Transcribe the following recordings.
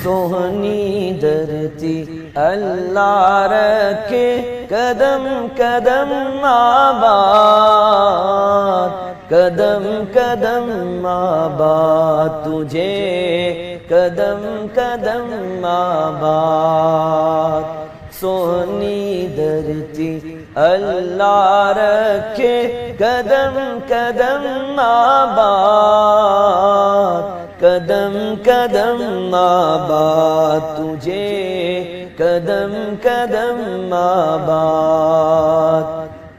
سونی دھرتی اللہ رکھے قدم قدم آباد، قدم قدم آباد تجھے قدم قدم آباد۔ سونی دھرتی اللہ رکھے قدم قدم آباد، قدم قدم آباد تجھے قدم قدم آباد۔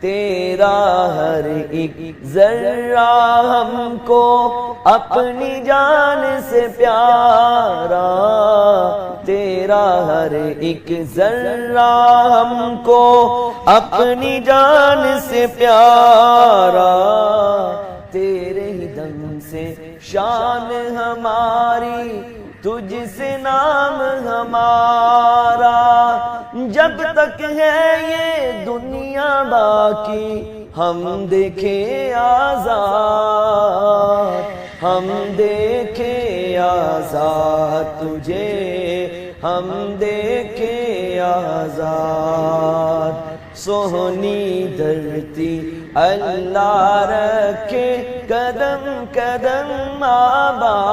تیرا ہر ایک ذرہ ہم کو اپنی جان سے پیارا، تیرا ہر ایک ذرہ ہم کو اپنی جان سے پیارا، تیرے ہی دم سے شان ہماری، تجھ سے نام ہمارا، جب تک ہے یہ دنیا باقی ہم دیکھیں آزاد، ہم دیکھیں آزاد تجھے، ہم دیکھیں آزاد۔ سونی دھرتی اللہ رکھے قدم قدم آباد،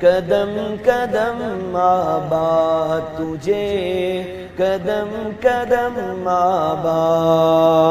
قدم قدم آباد تجھے قدم قدم آباد۔